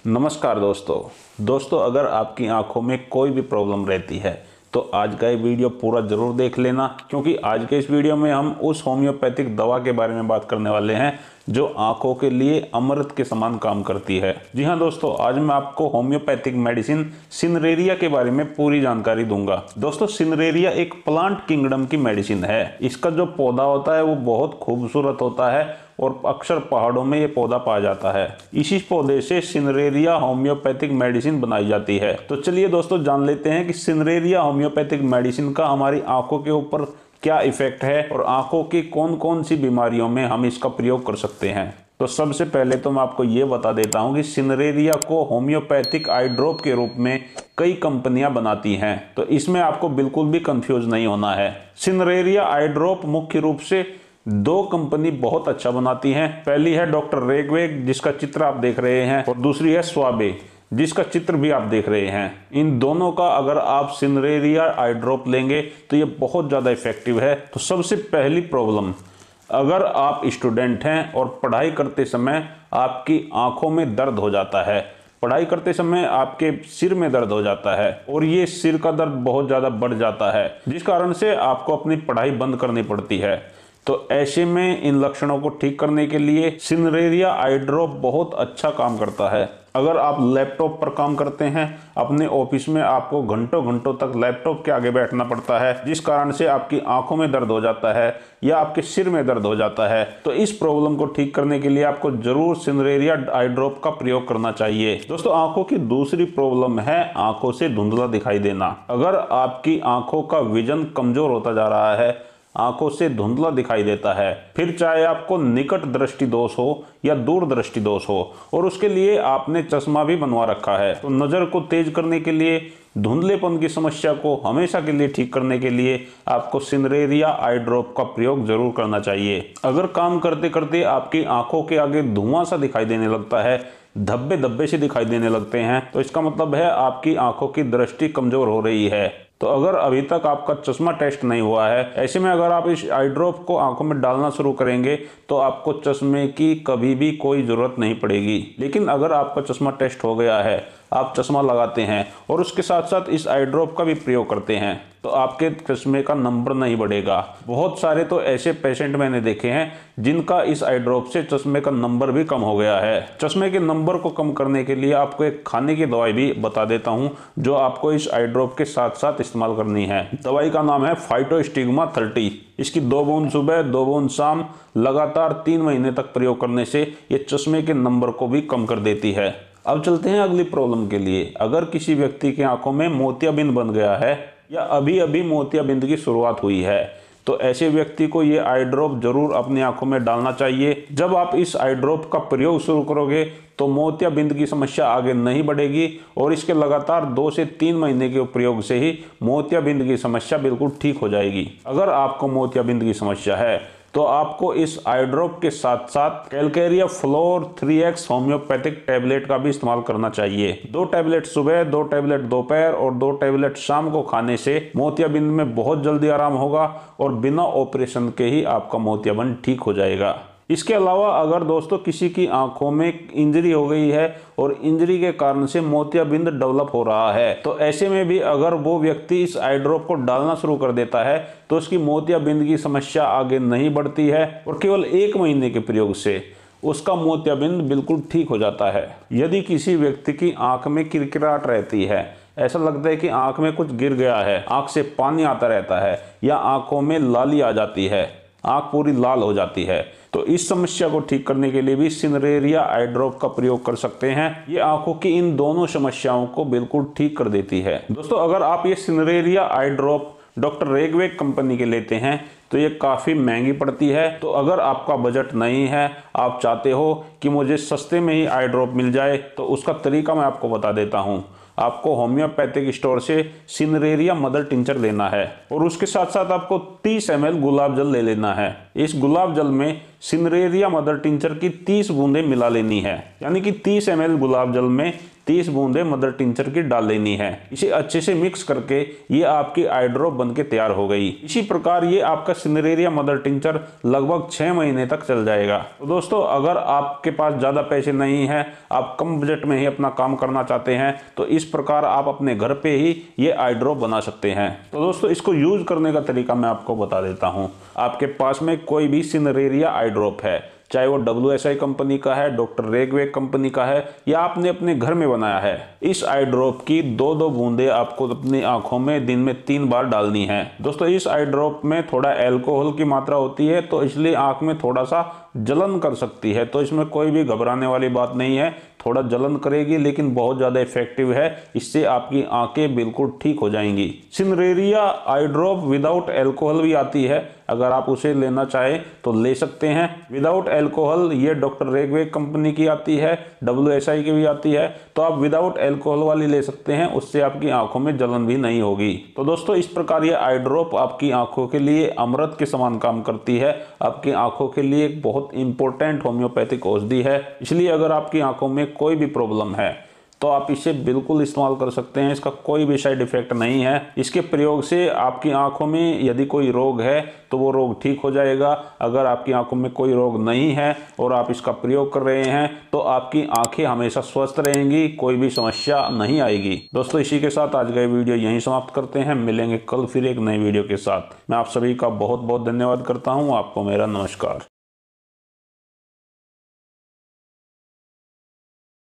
नमस्कार दोस्तों अगर आपकी आंखों में कोई भी प्रॉब्लम रहती है तो आज का ये वीडियो पूरा जरूर देख लेना, क्योंकि आज के इस वीडियो में हम उस होम्योपैथिक दवा के बारे में बात करने वाले हैं जो आंखों के लिए अमृत के समान काम करती है। जी हाँ दोस्तों, आज मैं आपको होम्योपैथिक मेडिसिन सिनरेरिया के बारे में पूरी जानकारी दूंगा। दोस्तों, सिनरेरिया एक प्लांट किंगडम की मेडिसिन है। इसका जो पौधा होता है वो बहुत खूबसूरत होता है और अक्सर पहाड़ों में ये पौधा पाया जाता है। इसी पौधे से सिनरेरिया होम्योपैथिक मेडिसिन बनाई जाती है। तो चलिए दोस्तों, जान लेते हैं कि सिनरेरिया होम्योपैथिक मेडिसिन का हमारी आंखों के ऊपर क्या इफेक्ट है और आंखों की कौन कौन सी बीमारियों में हम इसका प्रयोग कर सकते हैं। तो सबसे पहले तो मैं आपको ये बता देता हूं कि सिनरेरिया को होम्योपैथिक आई ड्रॉप के रूप में कई कंपनियां बनाती हैं, तो इसमें आपको बिल्कुल भी कंफ्यूज नहीं होना है। सिनरेरिया आई ड्रॉप मुख्य रूप से दो कंपनी बहुत अच्छा बनाती हैं। पहली है डॉक्टर रेगवेग, जिसका चित्र आप देख रहे हैं, और दूसरी है स्वाबे, जिसका चित्र भी आप देख रहे हैं। इन दोनों का अगर आप सिनरेरिया आई ड्रॉप लेंगे तो ये बहुत ज़्यादा इफेक्टिव है। तो सबसे पहली प्रॉब्लम, अगर आप स्टूडेंट हैं और पढ़ाई करते समय आपकी आंखों में दर्द हो जाता है, पढ़ाई करते समय आपके सिर में दर्द हो जाता है और ये सिर का दर्द बहुत ज़्यादा बढ़ जाता है, जिस कारण से आपको अपनी पढ़ाई बंद करनी पड़ती है, तो ऐसे में इन लक्षणों को ठीक करने के लिए सिनरेरिया आई ड्रॉप बहुत अच्छा काम करता है। अगर आप लैपटॉप पर काम करते हैं, अपने ऑफिस में आपको घंटों घंटों तक लैपटॉप के आगे बैठना पड़ता है, जिस कारण से आपकी आंखों में दर्द हो जाता है या आपके सिर में दर्द हो जाता है, तो इस प्रॉब्लम को ठीक करने के लिए आपको जरूर सिनरेरिया आई ड्रॉप का प्रयोग करना चाहिए। दोस्तों, आंखों की दूसरी प्रॉब्लम है आंखों से धुंधला दिखाई देना। अगर आपकी आंखों का विजन कमजोर होता जा रहा है, आंखों से धुंधला दिखाई देता है, फिर चाहे आपको निकट दृष्टि दोष हो या दूर दृष्टि दोष हो, और उसके लिए आपने चश्मा भी बनवा रखा है, तो नजर को तेज करने के लिए, धुंधलेपन की समस्या को हमेशा के लिए ठीक करने के लिए आपको सिनरेरिया आई ड्रॉप का प्रयोग जरूर करना चाहिए। अगर काम करते करते आपकी आंखों के आगे धुआं सा दिखाई देने लगता है, धब्बे धब्बे से दिखाई देने लगते हैं, तो इसका मतलब है आपकी आंखों की दृष्टि कमजोर हो रही है। तो अगर अभी तक आपका चश्मा टेस्ट नहीं हुआ है, ऐसे में अगर आप इस आई ड्रॉप को आंखों में डालना शुरू करेंगे तो आपको चश्मे की कभी भी कोई जरूरत नहीं पड़ेगी। लेकिन अगर आपका चश्मा टेस्ट हो गया है, आप चश्मा लगाते हैं और उसके साथ साथ इस आई ड्रॉप का भी प्रयोग करते हैं, तो आपके चश्मे का नंबर नहीं बढ़ेगा। बहुत सारे तो ऐसे पेशेंट मैंने देखे हैं जिनका इस आई ड्रॉप से चश्मे का नंबर भी कम हो गया है। चश्मे के नंबर को कम करने के लिए आपको एक खाने की दवाई भी बता देता हूं, जो आपको इस आई ड्रॉप के साथ साथ इस्तेमाल करनी है। दवाई का नाम है फाइटोस्टिग्मा 30। इसकी 2 बूंद सुबह 2 बूंद शाम लगातार 3 महीने तक प्रयोग करने से ये चश्मे के नंबर को भी कम कर देती है। अब चलते हैं अगली प्रॉब्लम के लिए। अगर किसी व्यक्ति की आंखों में मोतियाबिंद बन गया है या अभी अभी मोतियाबिंद की शुरुआत हुई है, तो ऐसे व्यक्ति को ये आई ड्रॉप जरूर अपनी आंखों में डालना चाहिए। जब आप इस आई ड्रॉप का प्रयोग शुरू करोगे तो मोतियाबिंद की समस्या आगे नहीं बढ़ेगी और इसके लगातार 2 से 3 महीने के प्रयोग से ही मोतियाबिंद की समस्या बिल्कुल ठीक हो जाएगी। अगर आपको मोतियाबिंद की समस्या है तो आपको इस आई ड्रॉप के साथ साथ Calcarea floor 3x homeopathic tablet का भी इस्तेमाल करना चाहिए। 2 टैबलेट सुबह, 2 टैबलेट दोपहर और 2 टैबलेट शाम को खाने से मोतियाबिंद में बहुत जल्दी आराम होगा और बिना ऑपरेशन के ही आपका मोतियाबिंद ठीक हो जाएगा। इसके अलावा अगर दोस्तों किसी की आंखों में इंजरी हो गई है और इंजरी के कारण से मोतियाबिंद डेवलप हो रहा है, तो ऐसे में भी अगर वो व्यक्ति इस आई ड्रॉप को डालना शुरू कर देता है तो उसकी मोतियाबिंद की समस्या आगे नहीं बढ़ती है और केवल 1 महीने के प्रयोग से उसका मोतियाबिंद बिल्कुल ठीक हो जाता है। यदि किसी व्यक्ति की आंख में किरकिराहट रहती है, ऐसा लगता है कि आंख में कुछ गिर गया है, आंख से पानी आता रहता है या आंखों में लाली आ जाती है, आंख पूरी लाल हो जाती है, तो इस समस्या को ठीक करने के लिए भी सिनरेरिया आई ड्रॉप का प्रयोग कर सकते हैं। ये आंखों की इन दोनों समस्याओं को बिल्कुल ठीक कर देती है। दोस्तों, अगर आप ये सिनरेरिया आई ड्रॉप डॉक्टर रेगवेग कंपनी के लेते हैं तो ये काफ़ी महंगी पड़ती है। तो अगर आपका बजट नहीं है, आप चाहते हो कि मुझे सस्ते में ही आई ड्रॉप मिल जाए, तो उसका तरीका मैं आपको बता देता हूँ। आपको होम्योपैथिक स्टोर से सिनरेरिया मदर टिंचर लेना है और उसके साथ साथ आपको 30 ml गुलाब जल ले लेना है। इस गुलाब जल में सिनरेरिया मदर टिंचर की 30 बूंदें मिला लेनी है, यानी कि 30 ml गुलाब जल में 30 बूंदें मदर टिंचर की डाल लेनी है। इसे अच्छे से मिक्स करके ये आपकी आई ड्रॉप बन के तैयार हो गई। इसी प्रकार ये आपका सिनरेरिया मदर टिंचर लगभग 6 महीने तक चल जाएगा। तो दोस्तों, अगर आपके पास ज़्यादा पैसे नहीं है, आप कम बजट में ही अपना काम करना चाहते हैं, तो इस प्रकार आप अपने घर पे ही ये आई ड्रॉप बना सकते हैं। तो दोस्तों, इसको यूज करने का तरीका मैं आपको बता देता हूँ। आपके पास में कोई भी सिनरेरिया आई ड्रॉप है, चाहे वो WSI कंपनी का है, डॉक्टर रेगवेग कंपनी का है, या आपने अपने घर में बनाया है, इस आई ड्रॉप की 2-2 बूंदें आपको अपनी आंखों में दिन में 3 बार डालनी है। दोस्तों, इस आई ड्रॉप में थोड़ा अल्कोहल की मात्रा होती है, तो इसलिए आंख में थोड़ा सा जलन कर सकती है, तो इसमें कोई भी घबराने वाली बात नहीं है। थोड़ा जलन करेगी लेकिन बहुत ज़्यादा इफेक्टिव है, इससे आपकी आंखें बिल्कुल ठीक हो जाएंगी। सिनरेरिया आई ड्रॉप विदाउट अल्कोहल भी आती है, अगर आप उसे लेना चाहें तो ले सकते हैं। विदाउट अल्कोहल ये डॉक्टर रेगवेग कंपनी की आती है, WSI की भी आती है, तो आप विदाउट अल्कोहल वाली ले सकते हैं, उससे आपकी आंखों में जलन भी नहीं होगी। तो दोस्तों, इस प्रकार ये आई ड्रॉप आपकी आंखों के लिए अमृत के समान काम करती है। आपकी आंखों के लिए एक बहुत इंपॉर्टेंट होम्योपैथिक औषधि है, इसलिए अगर आपकी आंखों में कोई भी प्रॉब्लम है तो आप इसे बिल्कुल इस्तेमाल कर सकते हैं। इसका कोई भी साइड इफेक्ट नहीं है। इसके प्रयोग से आपकी आंखों में यदि कोई रोग है तो वो रोग ठीक हो जाएगा। अगर आपकी आंखों में कोई रोग नहीं है और आप इसका प्रयोग कर रहे हैं तो आपकी आंखें हमेशा स्वस्थ रहेंगी, कोई भी समस्या नहीं आएगी। दोस्तों, इसी के साथ आज का ये वीडियो यहीं समाप्त करते हैं। मिलेंगे कल फिर एक नई वीडियो के साथ। मैं आप सभी का बहुत बहुत धन्यवाद करता हूँ। आपको मेरा नमस्कार।